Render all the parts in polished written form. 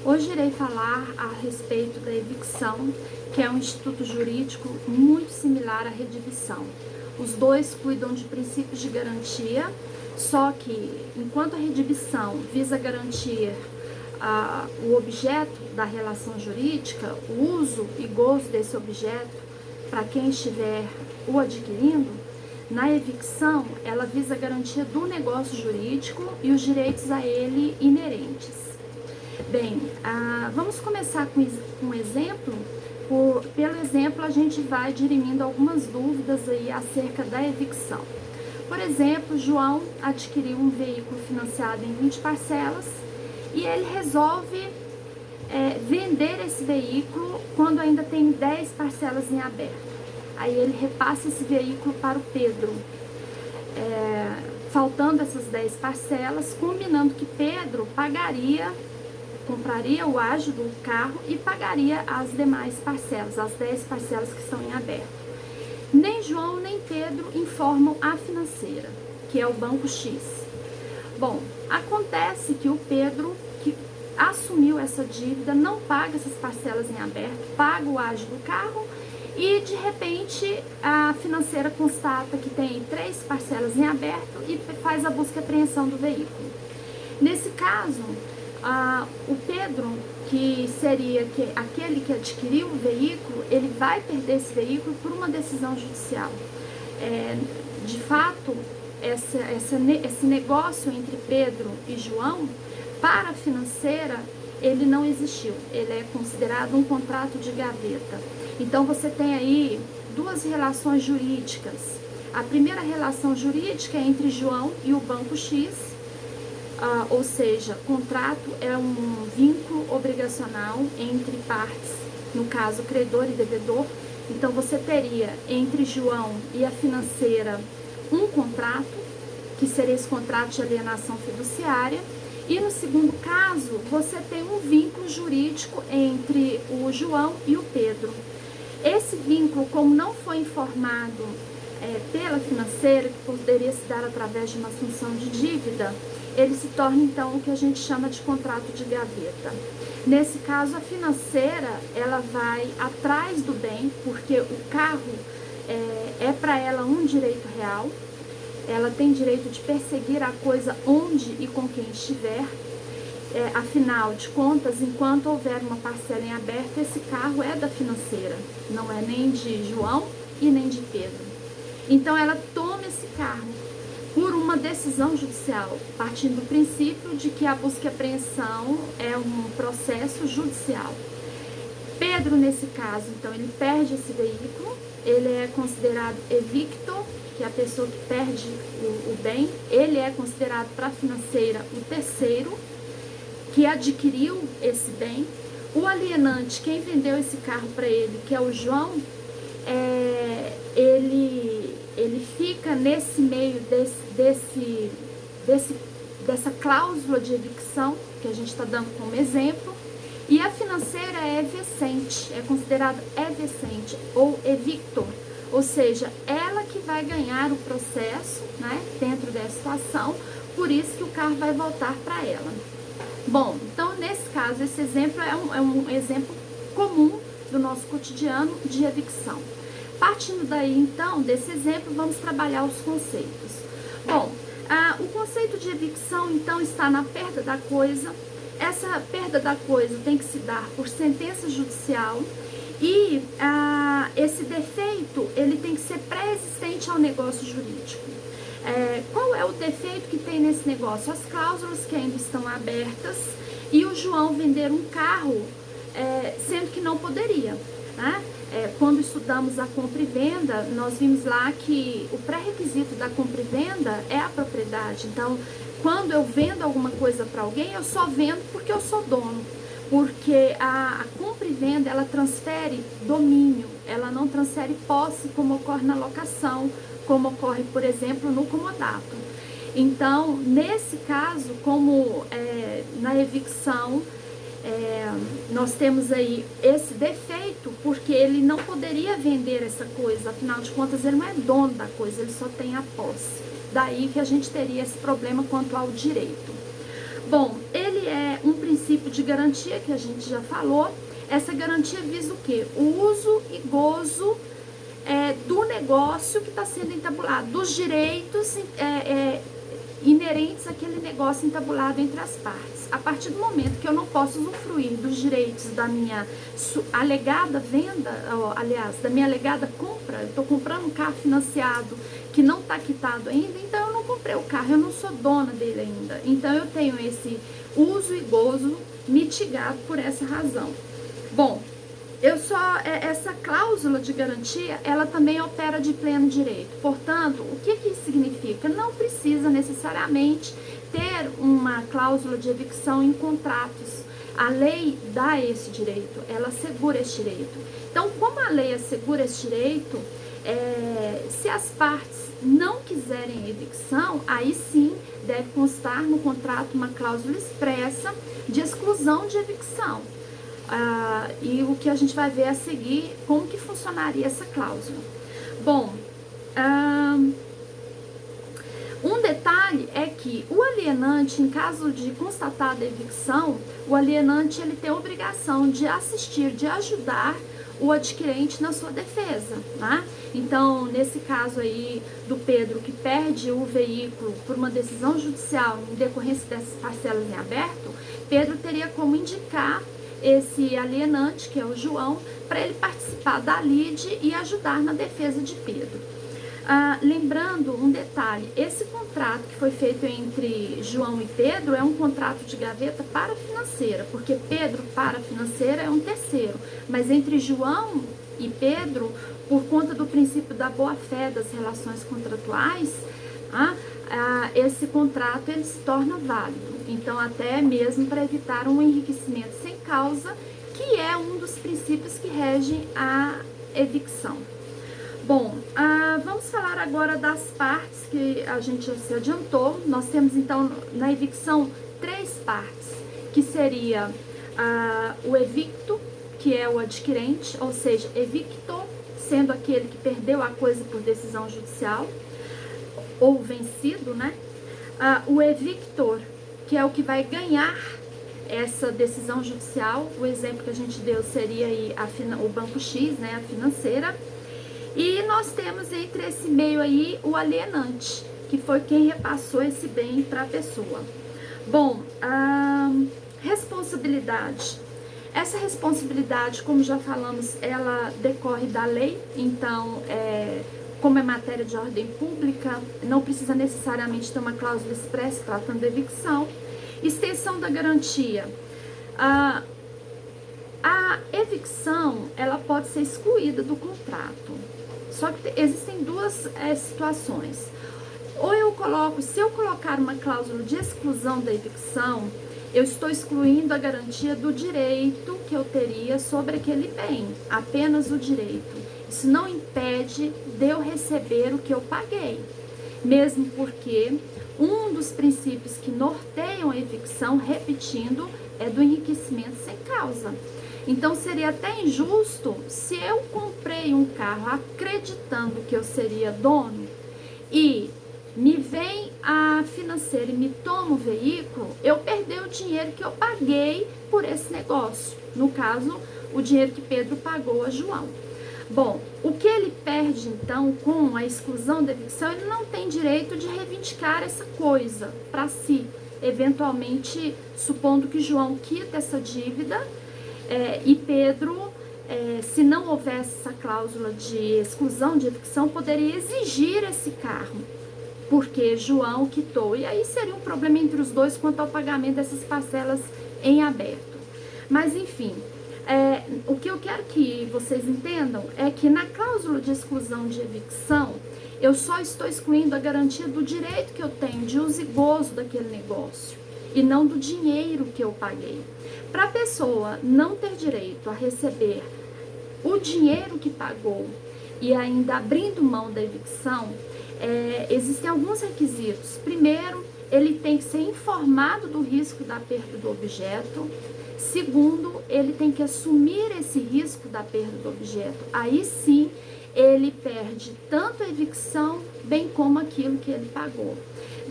Hoje irei falar a respeito da evicção, que é um instituto jurídico muito similar à redivição. Os dois cuidam de princípios de garantia, só que enquanto a redivição visa garantir o objeto da relação jurídica, o uso e gozo desse objeto para quem estiver o adquirindo, na evicção ela visa a garantia do negócio jurídico e os direitos a ele inerentes. Bem, vamos começar com um exemplo. Pelo exemplo, a gente vai dirimindo algumas dúvidas aí acerca da evicção. Por exemplo, João adquiriu um veículo financiado em 20 parcelas e ele resolve vender esse veículo quando ainda tem 10 parcelas em aberto. Aí ele repassa esse veículo para o Pedro, faltando essas 10 parcelas, combinando que Pedro compraria o ágio do carro e pagaria as demais parcelas, as 10 parcelas que estão em aberto. Nem João nem Pedro informam a financeira, que é o Banco X. Bom, acontece que o Pedro, que assumiu essa dívida, não paga essas parcelas em aberto, paga o ágio do carro e de repente a financeira constata que tem 3 parcelas em aberto e faz a busca e apreensão do veículo. Nesse caso, o Pedro, que seria aquele que adquiriu o veículo, ele vai perder esse veículo por uma decisão judicial. De fato, esse negócio entre Pedro e João, para a financeira, ele não existiu. Ele é considerado um contrato de gaveta. Então, você tem aí duas relações jurídicas. A primeira relação jurídica é entre João e o Banco X, ou seja, contrato é um vínculo obrigacional entre partes, no caso, credor e devedor. Então, você teria entre João e a financeira um contrato, que seria esse contrato de alienação fiduciária. E no segundo caso, você tem um vínculo jurídico entre o João e o Pedro. Esse vínculo, como não foi informado pela financeira, que poderia se dar através de uma assunção de dívida, ele se torna então o que a gente chama de contrato de gaveta. Nesse caso, a financeira, ela vai atrás do bem, porque o carro é para ela um direito real. Ela tem direito de perseguir a coisa onde e com quem estiver. Afinal de contas, enquanto houver uma parcela em aberto, esse carro é da financeira, não é nem de João e nem de Pedro. Então, ela toma esse carro por uma decisão judicial, partindo do princípio de que a busca e apreensão é um processo judicial. Pedro, nesse caso, então, ele perde esse veículo, ele é considerado evicto, que é a pessoa que perde o bem. Ele é considerado para a financeira o terceiro que adquiriu esse bem. O alienante, quem vendeu esse carro para ele, que é o João, ele fica nesse meio dessa cláusula de evicção, que a gente está dando como exemplo, e a financeira é evicente, é considerada evicente ou evictor, ou seja, ela que vai ganhar o processo, né, dentro dessa situação, por isso que o carro vai voltar para ela. Bom, então nesse caso, esse exemplo é um exemplo comum do nosso cotidiano de evicção. Partindo daí, então, desse exemplo, vamos trabalhar os conceitos. Bom, o conceito de evicção, então, está na perda da coisa. Essa perda da coisa tem que se dar por sentença judicial e esse defeito, ele tem que ser pré-existente ao negócio jurídico. Qual é o defeito que tem nesse negócio? As cláusulas que ainda estão abertas e o João vender um carro, sendo que não poderia, né? Quando estudamos a compra e venda, nós vimos lá que o pré-requisito da compra e venda é a propriedade. Então, quando eu vendo alguma coisa para alguém, eu só vendo porque eu sou dono. Porque a compra e venda, ela transfere domínio, ela não transfere posse, como ocorre na locação, como ocorre, por exemplo, no comodato. Então, nesse caso, como na evicção, nós temos aí esse defeito, porque ele não poderia vender essa coisa, afinal de contas ele não é dono da coisa, ele só tem a posse. Daí que a gente teria esse problema quanto ao direito. Bom, ele ele é um princípio de garantia que a gente já falou. Essa garantia visa o quê? O uso e gozo do negócio que está sendo entabulado, dos direitos inerentes àquele negócio entabulado entre as partes. A partir do momento que eu não posso usufruir dos direitos da minha alegada venda, aliás, da minha alegada compra, eu estou comprando um carro financiado que não está quitado ainda, então eu não comprei o carro, eu não sou dona dele ainda. Então eu tenho esse uso e gozo mitigado por essa razão. Bom, essa cláusula de garantia, ela também opera de pleno direito. Portanto, o que isso significa? Não precisa necessariamente ter uma cláusula de evicção em contratos. A lei dá esse direito, ela assegura esse direito. Então, como a lei assegura esse direito, se as partes não quiserem evicção, aí sim deve constar no contrato uma cláusula expressa de exclusão de evicção. E o que a gente vai ver a seguir, como que funcionaria essa cláusula. Bom, um detalhe é que o alienante, em caso de constatada evicção, o alienante ele tem a obrigação de assistir, de ajudar o adquirente na sua defesa, né? Então, nesse caso aí do Pedro, que perde o veículo por uma decisão judicial em decorrência dessas parcelas em aberto, Pedro teria como indicar esse alienante, que é o João, para ele participar da lide e ajudar na defesa de Pedro. Lembrando um detalhe, esse contrato que foi feito entre João e Pedro é um contrato de gaveta para financeira, porque Pedro para financeira é um terceiro, mas entre João e Pedro, por conta do princípio da boa-fé das relações contratuais, esse contrato ele se torna válido. Então, até mesmo para evitar um enriquecimento sem causa, que é um dos princípios que regem a evicção. Bom, vamos falar agora das partes que a gente já se adiantou. Nós temos, então, na evicção, 3 partes, que seria o evicto, que é o adquirente, ou seja, evictor, sendo aquele que perdeu a coisa por decisão judicial, ou vencido, né? O evictor, que é o que vai ganhar essa decisão judicial. O exemplo que a gente deu seria aí o Banco X, né, a financeira. E nós temos entre esse meio aí o alienante, que foi quem repassou esse bem para a pessoa. Bom, responsabilidade. Essa responsabilidade, como já falamos, ela decorre da lei, então, como é matéria de ordem pública, não precisa necessariamente ter uma cláusula expressa tratando de evicção. Extensão da garantia. A evicção, ela pode ser excluída do contrato. Só que existem duas situações. Se eu colocar uma cláusula de exclusão da evicção, eu estou excluindo a garantia do direito que eu teria sobre aquele bem, apenas o direito. Isso não impede de eu receber o que eu paguei, mesmo porque um dos princípios que norteiam a evicção, repetindo, é do enriquecimento sem causa. Então, seria até injusto se eu comprei um carro acreditando que eu seria dono e me vem a financeira e me toma o veículo, eu perder o dinheiro que eu paguei por esse negócio. No caso, o dinheiro que Pedro pagou a João. Bom, o que ele perde, então, com a exclusão da evicção, ele não tem direito de reivindicar essa coisa para si. Eventualmente, supondo que João quita essa dívida, e Pedro, se não houvesse essa cláusula de exclusão de evicção, poderia exigir esse carro, porque João quitou. E aí seria um problema entre os dois quanto ao pagamento dessas parcelas em aberto. Mas, enfim, o que eu quero que vocês entendam é que na cláusula de exclusão de evicção, eu só estou excluindo a garantia do direito que eu tenho de uso e gozo daquele negócio, e não do dinheiro que eu paguei. Para a pessoa não ter direito a receber o dinheiro que pagou e ainda abrindo mão da evicção, existem alguns requisitos. Primeiro, ele tem que ser informado do risco da perda do objeto. Segundo, ele tem que assumir esse risco da perda do objeto. Aí sim, ele perde tanto a evicção, bem como aquilo que ele pagou.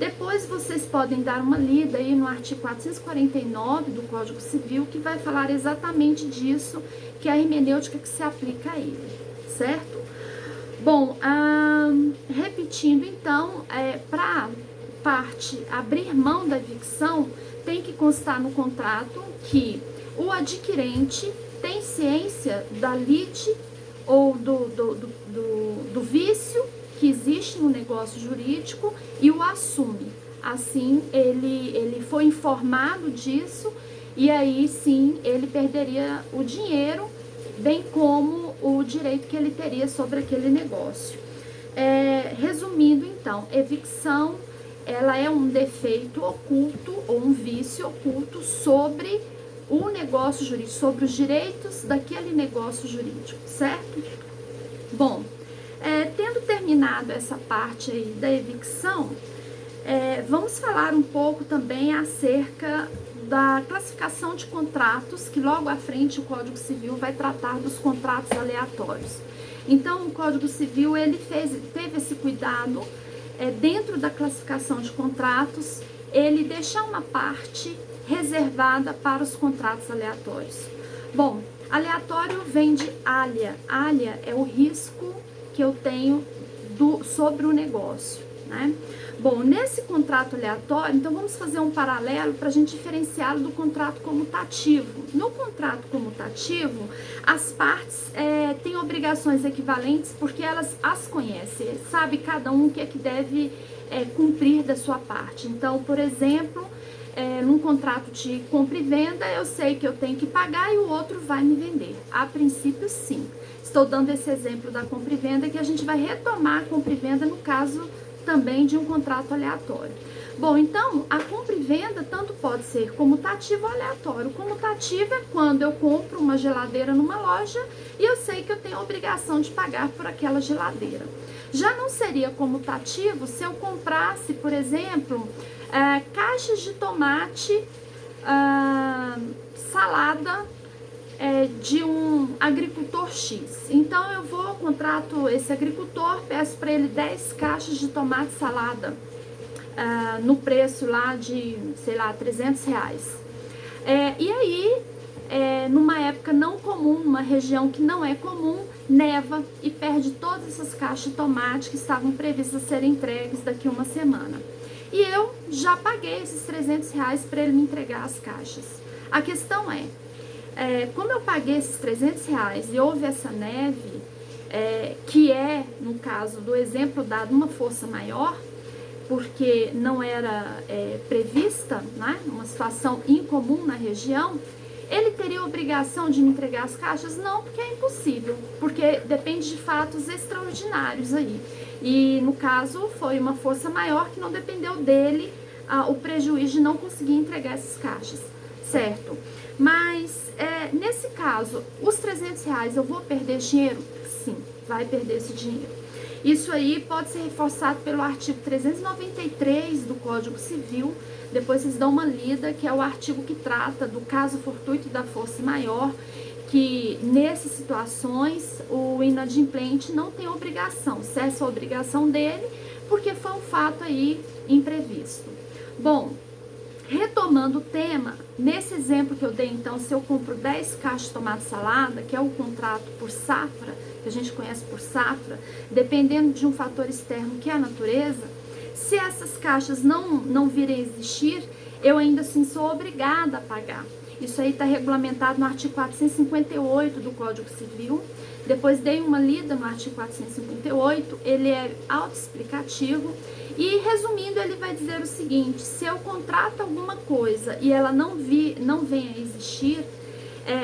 Depois vocês podem dar uma lida aí no artigo 449 do Código Civil, que vai falar exatamente disso, que é a hermenêutica que se aplica a ele, certo? Bom, repetindo então, para parte abrir mão da evicção, tem que constar no contrato que o adquirente tem ciência da lide ou do vício que existe no negócio jurídico e o assume. Assim, ele foi informado disso e aí sim ele perderia o dinheiro, bem como o direito que ele teria sobre aquele negócio. Resumindo então, evicção, ela é um defeito oculto ou um vício oculto sobre o negócio jurídico, sobre os direitos daquele negócio jurídico, certo? Bom, tendo terminado essa parte aí da evicção, vamos falar um pouco também acerca da classificação de contratos, que logo à frente o Código Civil vai tratar dos contratos aleatórios. Então, o Código Civil ele teve esse cuidado, dentro da classificação de contratos, ele deixar uma parte reservada para os contratos aleatórios. Bom, aleatório vem de alha. Alha é o risco que eu tenho sobre o negócio, né? Bom, nesse contrato aleatório, então vamos fazer um paralelo para a gente diferenciá-lo do contrato comutativo. No contrato comutativo, as partes têm obrigações equivalentes porque elas as conhecem, sabe cada um o que é que deve cumprir da sua parte. Então, por exemplo, num contrato de compra e venda, eu sei que eu tenho que pagar e o outro vai me vender. A princípio, sim. Estou dando esse exemplo da compra e venda, que a gente vai retomar a compra e venda no caso também de um contrato aleatório. Bom, então, a compra e venda tanto pode ser comutativo ou aleatório. Comutativo é quando eu compro uma geladeira numa loja e eu sei que eu tenho a obrigação de pagar por aquela geladeira. Já não seria comutativo se eu comprasse, por exemplo, caixas de tomate, salada de um agricultor X. Então eu contrato esse agricultor, peço para ele 10 caixas de tomate salada no preço lá de, sei lá, R$300. E aí, numa época não comum, numa região que não é comum, neva e perde todas essas caixas de tomate que estavam previstas a serem entregues daqui a uma semana. E eu já paguei esses R$300 para ele me entregar as caixas. A questão como eu paguei esses R$300 e houve essa neve, que no caso do exemplo dado, uma força maior, porque não era prevista, né, uma situação incomum na região, ele teria a obrigação de me entregar as caixas? Não, porque é impossível, porque depende de fatos extraordinários aí. E no caso foi uma força maior que não dependeu dele, o prejuízo de não conseguir entregar essas caixas, certo? Mas nesse caso, os R$300 eu vou perder dinheiro? Sim, vai perder esse dinheiro. Isso aí pode ser reforçado pelo artigo 393 do Código Civil. Depois vocês dão uma lida, que é o artigo que trata do caso fortuito da força maior, que nessas situações o inadimplente não tem obrigação, cessa a obrigação dele, porque foi um fato aí imprevisto. Bom, retomando o tema, nesse exemplo que eu dei, então, se eu compro 10 caixas de tomate salada, que é o contrato por safra, que a gente conhece por safra, dependendo de um fator externo que é a natureza, se essas caixas não virem a existir, eu ainda assim sou obrigada a pagar. Isso aí está regulamentado no artigo 458 do Código Civil. Depois dei uma lida no artigo 458, ele é autoexplicativo. E resumindo, ele vai dizer o seguinte: se eu contrato alguma coisa e ela não vem a existir,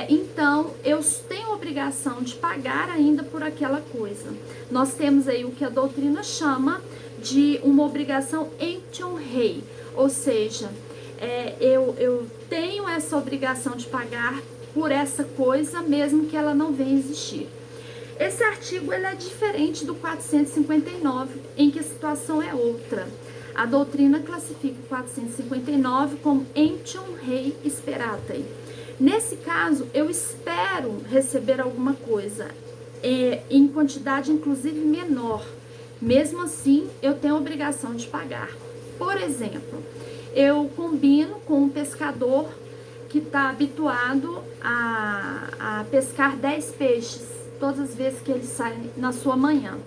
então eu tenho obrigação de pagar ainda por aquela coisa. Nós temos aí o que a doutrina chama de uma obrigação emption rei, ou seja, eu tenho essa obrigação de pagar por essa coisa mesmo que ela não venha a existir. Esse artigo ele é diferente do 459, em que a situação é outra. A doutrina classifica o 459 como emption rei speratai. Nesse caso, eu espero receber alguma coisa em quantidade inclusive menor. Mesmo assim, eu tenho a obrigação de pagar. Por exemplo, eu combino com um pescador que está habituado a pescar 10 peixes todas as vezes que ele sai na sua manhã.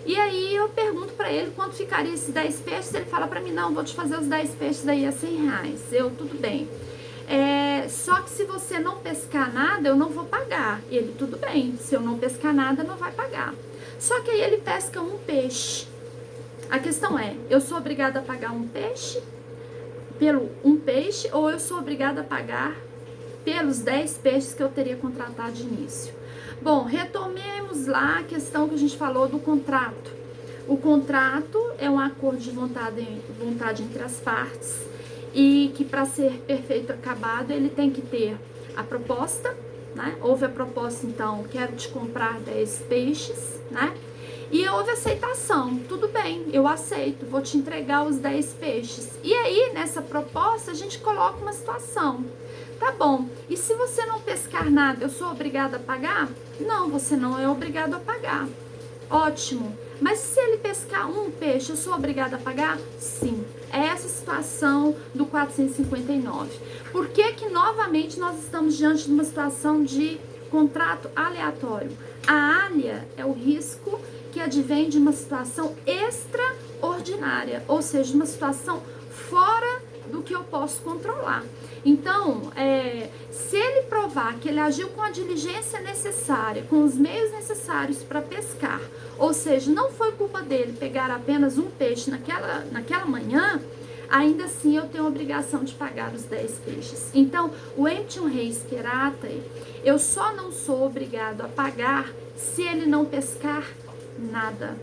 E aí eu pergunto para ele quanto ficaria esses 10 peixes, ele fala para mim, não, vou te fazer os 10 peixes aí a R$100. Eu, tudo bem. Só que se você não pescar nada, eu não vou pagar. Ele, tudo bem, se eu não pescar nada, não vai pagar. Só que aí ele pesca um peixe. A questão é, eu sou obrigada a pagar um peixe pelo um peixe ou eu sou obrigada a pagar pelos 10 peixes que eu teria contratado de início? Bom, retomemos lá a questão que a gente falou do contrato. O contrato é um acordo de vontade entre as partes e que para ser perfeito acabado ele tem que ter a proposta, né? Houve a proposta, então, quero te comprar 10 peixes, né? E houve aceitação, tudo bem, eu aceito, vou te entregar os 10 peixes. E aí, nessa proposta, a gente coloca uma situação. Tá bom, e se você não pescar nada, eu sou obrigada a pagar? Não, você não é obrigado a pagar. Ótimo, mas se ele pescar um peixe, eu sou obrigada a pagar? Sim, é essa situação do 459. Por que que, novamente, nós estamos diante de uma situação de contrato aleatório? A alha é o risco que advém de uma situação extraordinária, ou seja, uma situação fora do que eu posso controlar. Então, se ele provar que ele agiu com a diligência necessária, com os meios necessários para pescar, ou seja, não foi culpa dele pegar apenas um peixe naquela manhã, ainda assim eu tenho a obrigação de pagar os 10 peixes. Então, o emptium reis queratai, eu só não sou obrigado a pagar se ele não pescar nada.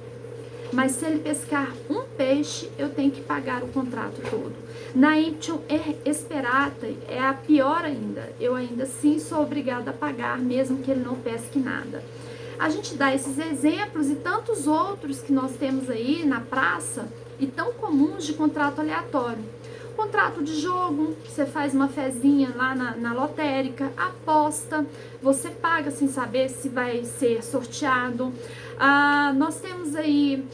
Mas se ele pescar um peixe, eu tenho que pagar o contrato todo. Na emptium esperatai é a pior ainda. Eu ainda assim sou obrigada a pagar, mesmo que ele não pesque nada. A gente dá esses exemplos e tantos outros que nós temos aí na praça e tão comuns de contrato aleatório. Contrato de jogo, você faz uma fezinha lá na lotérica, aposta, você paga sem saber se vai ser sorteado. Nós temos aí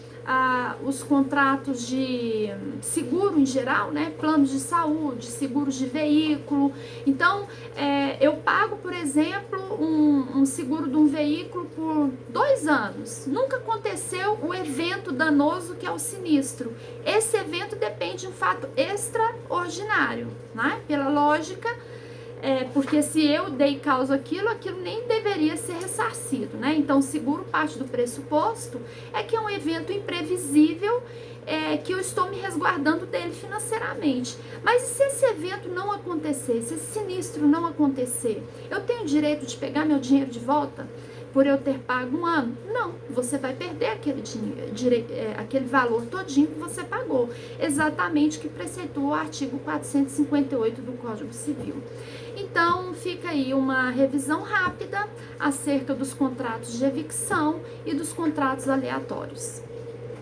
os contratos de seguro em geral, né? Planos de saúde, seguros de veículo. Então, eu pago, por exemplo, um seguro de um veículo por 2 anos. Nunca aconteceu o evento danoso que é o sinistro. Esse evento depende de um fato extraordinário, né? Pela lógica, porque se eu dei causa àquilo, aquilo nem deveria ser ressarcido, né? Então, o seguro parte do pressuposto é que é um evento imprevisível, que eu estou me resguardando dele financeiramente. Mas e se esse evento não acontecer, se esse sinistro não acontecer, eu tenho o direito de pegar meu dinheiro de volta por eu ter pago um ano? Não, você vai perder aquele valor todinho que você pagou, exatamente o que preceitua o artigo 458 do Código Civil. Então, fica aí uma revisão rápida acerca dos contratos de evicção e dos contratos aleatórios.